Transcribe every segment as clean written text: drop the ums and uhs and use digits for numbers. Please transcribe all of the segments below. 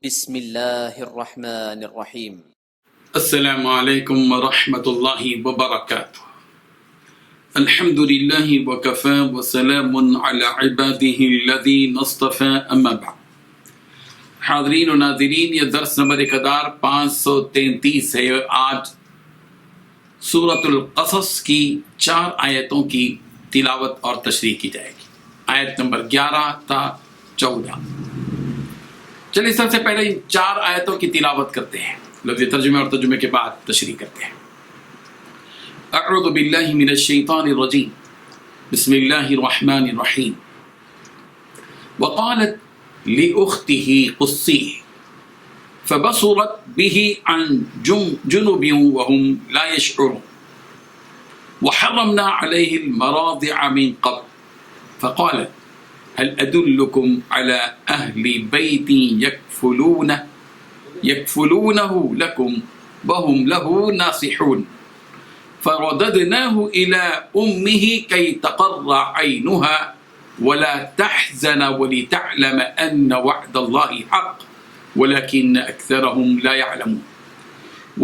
بسم اللہ الرحمن الرحیم۔ السلام علیکم ورحمۃ اللہ وبرکاتہ۔ الحمد للہ وکفی وسلام علی عباده الذین اصطفی، اما بعد۔ حاضرین و ناظرین، یہ درس نمبر 533 ہے۔ آج سورۃ القصص کی 4 آیتوں کی تلاوت اور تشریح کی جائے گی، آیت نمبر 11 تا 14۔ چلیے سب سے پہلے ان 4 آیتوں کی تلاوت کرتے ہیں، لفظ ترجمے اور ترجمے کے بعد تشریح کرتے ہیں۔ اعوذ باللہ من الشیطان الرجیم، بسم اللہ الرحمن الرحیم۔ وقالت لأخته قصیہ فبصرت به عن جنب وهم لا يشعرون وحرمنا عليه المراضع من قبل فقالت هل أدلكم على أهل بيت يكفلونه لكم وهم له ناصحون فرددناه إلى أمه كي تقر عينها ولا تحزن ولتعلم أن وعد الله حق ولكن أكثرهم لا يعلمون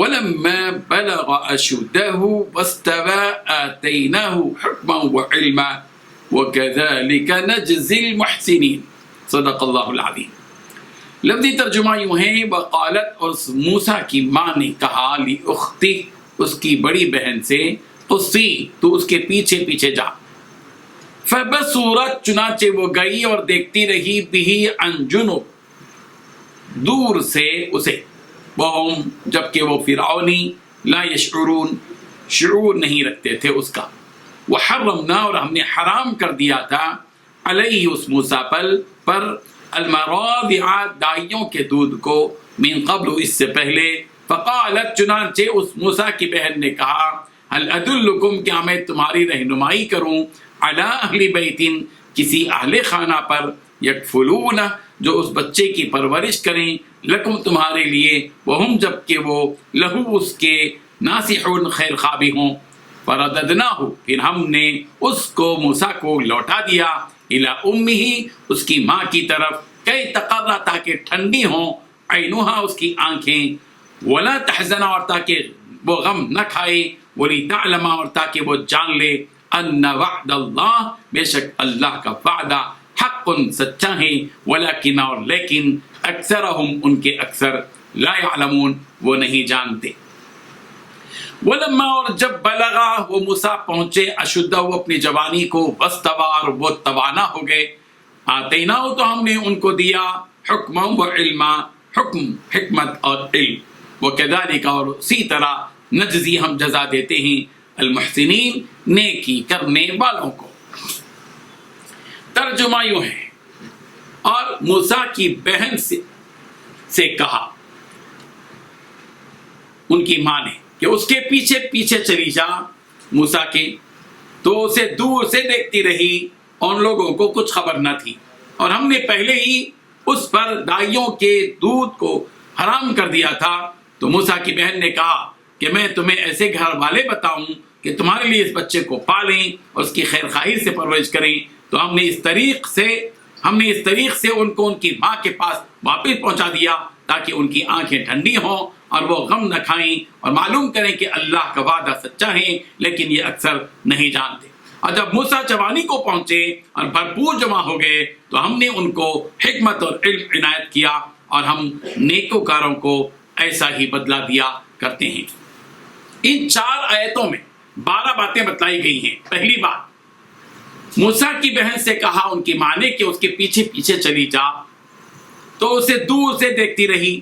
ولما بلغ أشده واستوى آتيناه حكما وعلما وَكَذَلِكَ نَجْزِي الْمُحْسِنِينَ۔ صدق اللہ العظیم۔ لفظی ترجمہ یوں ہے، وقالت، اور موسیٰ کی ماں نے کہا، لأختی، اس کی بڑی بہن سے، قصی، تو اس کے پیچھے پیچھے جا۔ فبصورت، چنانچہ وہ گئی اور دیکھتی رہی، بہی عن جنب، دور سے اسے، وہم، جبکہ وہ فرعونی، لا یشعرون، شعور نہیں رکھتے تھے اس کا۔ وحرمنا، اور ہم نے حرام کر دیا تھا، علیہ، اس موسیٰ پر، المراضع، دائیوں کے دودھ کو، من قبل، اس سے پہلے۔ فقالت، چنانچہ اس موسیٰ کی بہن نے کہا، هل ادلکم، کیا میں تمہاری رہنمائی کروں، علی اہل بیت، کسی اہل خانہ پر، یکفلون، جو اس بچے کی پرورش کریں، لکم، تمہارے لیے، وہم، جبکہ وہ، لہو، اس کے، ناصحون، خیر خواہ بھی ہوں۔ فرددناہ، پھر ہم نے اس کو، موسیٰ کو لوٹا دیا، الی امہ، اس کی ماں کی طرف، کئی تقرر، تاکہ ٹھنڈی ہوں، عینہا، اس کی آنکھیں، ولا تحزن، اور تاکہ وہ غم نہ کھائے، ولتعلم، اور تاکہ وہ جان لے، ان وعد اللہ، بے شک اللہ کا وعدہ، حق، سچا ہے، ولکن، اور لیکن، اکثرہم، ان کے اکثر، لا یعلمون، وہ نہیں جانتے۔ ولما، اور جب بلغا، وہ موسیٰ پہنچے، اشدہ، وہ اپنی جوانی کو، واستویٰ، اور وہ توانا ہو گئے، آتیناہ، تو ہم نے ان کو دیا، حکما و علما، حکم، حکمت اور علم، وکذالک، اور اسی طرح، نجزی، ہم جزا دیتے ہیں، المحسنین، نیکی کرنے والوں کو۔ ترجمہ یوں ہے، اور موسیٰ کی بہن سے کہا ان کی ماں نے کہ اس کے پیچھے پیچھے چلی جا، موسیٰ کے، تو اسے دور سے دیکھتی رہی، ان لوگوں کو کچھ خبر نہ تھی، اور ہم نے پہلے ہی اس پر دائیوں کے دودھ کو حرام کر دیا تھا۔ تو موسیٰ کی بہن نے کہا کہ میں تمہیں ایسے گھر والے بتاؤں کہ تمہارے لیے اس بچے کو پالیں اور اس کی خیر خواہی سے پرورش کریں۔ تو ہم نے اس طریق سے ان کو ان کی ماں کے پاس واپس پہنچا دیا، تاکہ ان کی آنکھیں ٹھنڈی ہوں اور وہ غم نہ کھائیں، اور معلوم کریں کہ اللہ کا وعدہ سچا ہے، لیکن یہ اکثر نہیں جانتے۔ اور جب موسیٰ جوانی کو پہنچے اور بھرپور جمع ہو گئے، تو ہم نے ان کو حکمت اور علم عنایت کیا، اور ہم نیکوکاروں کو ایسا ہی بدلہ دیا کرتے ہیں۔ ان 4 آیتوں میں 12 باتیں بتلائی گئی ہیں۔ پہلی بات، موسیٰ کی بہن سے کہا ان کی ماں نے کہ اس کے پیچھے پیچھے چلی جا، تو اسے دور سے دیکھتی رہی۔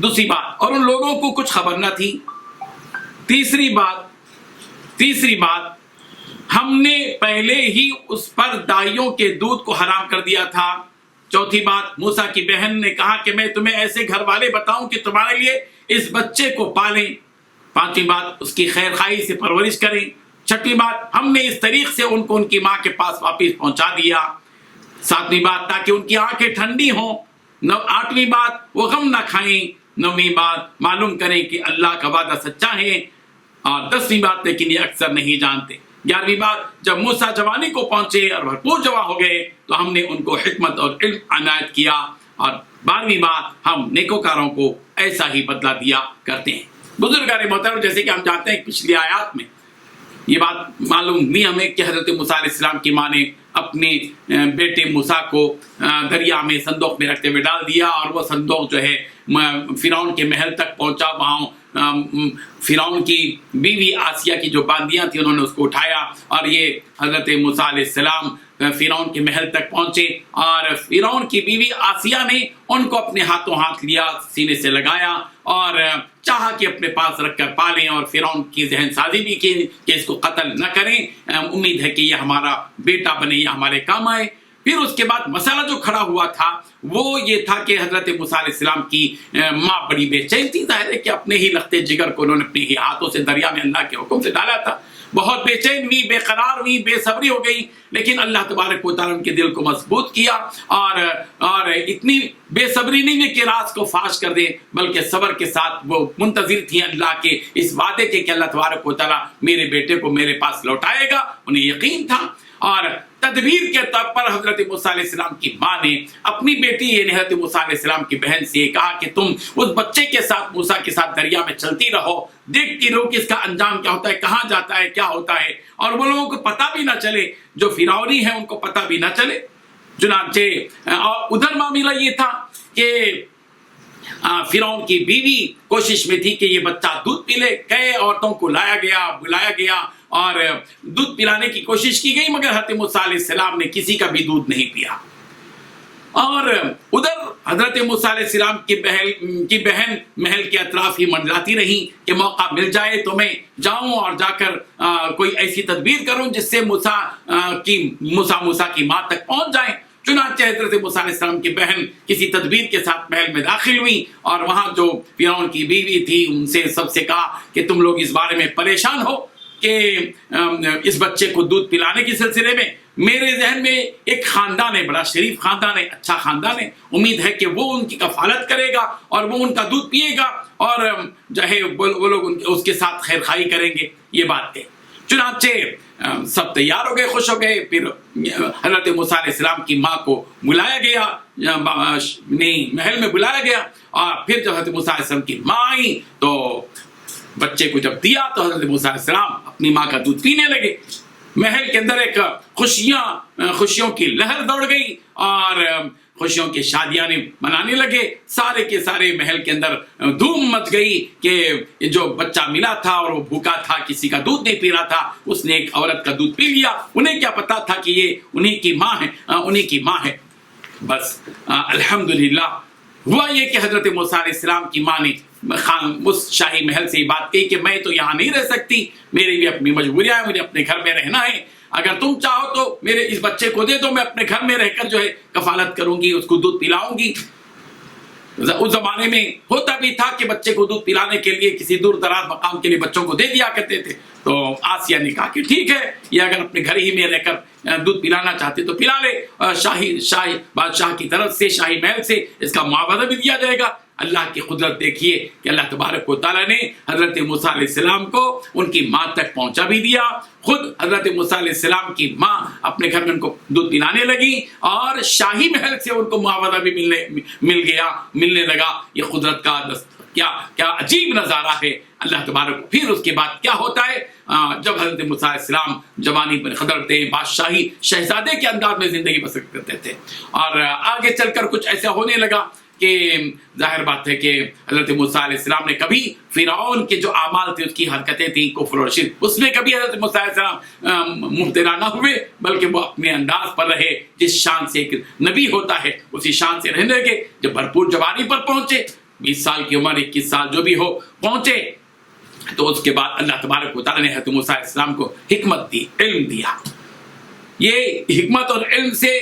دوسری بات، اور ان لوگوں کو کچھ خبر نہ تھی۔ تیسری بات، ہم نے پہلے ہی اس پر دائیوں کے دودھ کو حرام کر دیا تھا۔ چوتھی بات، موسیٰ کی بہن نے کہا کہ میں تمہیں ایسے گھر والے بتاؤں کہ تمہارے لیے اس بچے کو پالیں۔ پانچویں بات، اس کی خیر خواہی سے پرورش کریں۔ چھٹی بات، ہم نے اس طریق سے ان کو ان کی ماں کے پاس واپس پہنچا دیا۔ ساتویں بات، تاکہ ان کی آنکھیں ٹھنڈی ہوں۔ آٹھویں بات، وہ غم نہ کھائیں۔ نویں بات، معلوم کریں کہ اللہ کا وعدہ سچا ہے۔ اور 10ویں بات، لیکن یہ اکثر نہیں جانتے۔ 11ویں بات، جب موسیٰ جوانی کو پہنچے اور بھرپور جمع ہو گئے، تو ہم نے ان کو حکمت اور علم عنایت کیا، اور 12ਵੀं बार हम नेकोकारों को ऐसा ही बदला दिया करते हैं। बुजुर्गान मोहतरम, जैसे कि हम जानते हैं पिछली आयत में ये बात मालूम नहीं हमें कि हजरत मूसा अलैहिस्सलाम की माँ ने अपने बेटे मूसा को दरिया में संदूक में रखते हुए डाल दिया, और वो संदूक जो है फिरौन के महल तक पहुंचा। वहाँ फिरौन की बीवी आसिया की जो बांदियाँ थी उन्होंने उसको उठाया, और ये हजरत मूसा अलैहिस्सलाम फिरौन के महल तक पहुंचे, और फिरौन की बीवी आसिया ने उनको अपने हाथों हाथ लिया, सीने से लगाया और चाहा कि अपने पास रखकर पालें, और फिरौन की जहन साजी भी की कि इसको कत्ल न करें, उम्मीद है कि ये हमारा बेटा बने या हमारे काम आए। फिर उसके बाद मसला जो खड़ा हुआ था वो ये था कि हजरत मूसा अलैहिस्सलाम की माँ बड़ी बेचैन थी। जाहिर है कि अपने ही लखते जिगर को उन्होंने अपने ही हाथों से दरिया में अल्लाह के हुक्म से डाला था। बहुत बेचैन हुई, बेकरार हुई, बेसब्री हो गई, लेकिन अल्लाह तबारक व तआला उनके दिल को मजबूत किया, और इतनी बेसब्री नहीं है कि राज को फाश कर दे, बल्कि सब्र के साथ वो मुंतजिर थी अल्लाह के इस वादे के कि अल्लाह तबारक व तआला मेरे बेटे को मेरे पास लौटाएगा। उन्हें यकीन था, और तदबीर के तौर पर हजरत मूसा अलैहिस्सलाम की माँ ने अपनी बेटी यानी हजरत मूसा अलैहिस्सलाम की बहन से कहा कि तुम उस बच्चे के साथ, मूसा के साथ दरिया में चलती रहो, देखती रहो कि इसका अंजाम क्या होता है, कहाँ जाता है, क्या होता है, और वो लोगों को पता भी ना चले, जो फिरौनी है उनको पता भी ना चले। चुनांचे और उधर मामला ये था कि फिरौन की बीवी कोशिश में थी कि ये बच्चा दूध पी ले। कई औरतों को लाया गया, बुलाया गया और दूध पिलाने की कोशिश की गई, मगर हज़रत मूसा अलैहिस्सलाम ने किसी का भी दूध नहीं पिया। और उधर हजरत मूसा अलैहिस्सलाम की बहन महल के अतराफ ही मंडलाती रही कि मौका मिल जाए तो मैं जाऊं और जाकर कोई ऐसी तदबीर करूं जिससे मूसा की माँ तक पहुंच जाए। चुनांचे हजरत मूसा अलैहिस्सलाम की बहन किसी तदबीर के साथ महल में दाखिल हुई, और वहां जो फिरौन की बीवी थी उनसे सबसे कहा कि तुम लोग इस बारे में परेशान हो कि इस बच्चे को दूध पिलाने के सिलसिले में मेरे जहन में एक खानदान है, बड़ा शरीफ खानदान है, अच्छा खानदान है, उम्मीद है कि वो उनकी कफालत करेगा और वो उनका दूध पिएगा और जो है वो लोग उसके साथ खैर खाई करेंगे। ये बात है। चुनांचे सब तैयार हो गए, खुश हो गए। फिर हजरत मूसा अलैहिस्सलाम की माँ को बुलाया गया, महल में बुलाया गया, और फिर जब हजरत मूसा अलैहिस्सलाम की माँ आई तो बच्चे को जब दिया तो हजरत मूसा अलैहिस्सलाम अपनी माँ का दूध पीने लगे। महल के अंदर एक खुशियों की लहर दौड़ गई और खुशियों की शादियां मनाने लगे। सारे के सारे महल के अंदर धूम मच गई कि जो बच्चा मिला था और वो भूखा था, किसी का दूध नहीं पी रहा था, उसने एक औरत का दूध पी लिया। उन्हें क्या पता था कि ये उन्हीं की माँ है। बस अल्हम्दुलिल्लाह हुआ ये कि हजरत मूसा अलैहिस्सलाम की माँ ने उस शाही महल से बात कही कि मैं तो यहाँ नहीं रह सकती, मेरी भी अपनी मजबूरियां हैं, मुझे अपने घर में रहना है। अगर तुम चाहो तो मेरे इस बच्चे को दे दो, मैं अपने घर में रहकर जो है कफालत करूंगी, उसको दूध पिलाऊंगी। उस जमाने में होता भी था कि बच्चे को दूध पिलाने के लिए किसी दूर दराज मकाम के लिए बच्चों को दे दिया करते थे। तो आसिया ने कहा कि ठीक है, ये अगर अपने घर ही में रहकर दूध पिलाना चाहते तो पिला ले, शाही बादशाह की तरफ से, शाही महल से इसका मुआवजा भी दिया जाएगा। अल्लाह की कुदरत देखिए कि अल्लाह तबारक व तआला ने हजरत मूसा अलैहिस्सलाम को उनकी माँ तक पहुंचा भी दिया। खुद हजरत मूसा अलैहिस्सलाम की माँ अपने घर में उनको दूध पिलाने लगी और शाही महल से उनको मुआवजा भी मिलने लगा। ये कुदरत का क्या अजीब नजारा है अल्लाह तबारक। फिर उसके बाद क्या होता है, जब हजरत मूसा अलैहिस्सलाम जवानी पर खदर थे, बादशाही शहजादे के अंदाज में जिंदगी बसर करते थे, और आगे चलकर कुछ ऐसा होने लगा कि जाहिर बात है कि हजरत मूसा अलैहिस्सलाम ने कभी फिरौन के जो आमाल थे, उसकी हरकतें थी, कुफ्र और शिर्क, उसमें कभी हजरत मूसा अलैहिस्सलाम मुब्तला ना हुए, बल्कि वो अपने अंदाज पर रहे जिस शान से एक नबी होता है उसी शान से रहने लगे। जब भरपूर जवानी पर पहुंचे, 20 साल की उम्र, 21 साल जो भी हो पहुंचे, तो उसके बाद अल्लाह तबारक व तआला ने हजरत मूसा अलैहिस्सलाम को हिकमत दी, इल्म दिया। ये हिकमत और इल्म से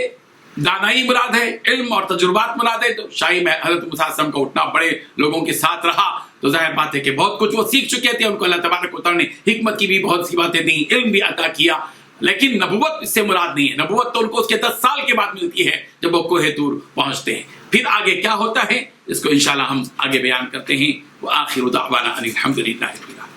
दानाई मुराद है, इल्म और तजुर्बात मुराद है। तो शाही में हजरत मूसा अलैहिस्सलाम का उठना बड़े लोगों के साथ रहा, तो जाहिर बात है कि बहुत कुछ वो सीख चुके थे। उनको अल्लाह तबारक व तआला ने हिकमत की भी बहुत सी बातें दी, इल्म भी अता किया, लेकिन नबुवत इससे मुराद नहीं है। नबुवत तो उनको उसके 10 साल के बाद मिलती है जब वो कोहे तूर पहुंचते हैं। फिर आगे क्या होता है इसको इंशाल्लाह हम आगे बयान करते हैं। वो आखिर दावाना अनिल हम्दुलिल्लाहि रब्बिल आलमीन।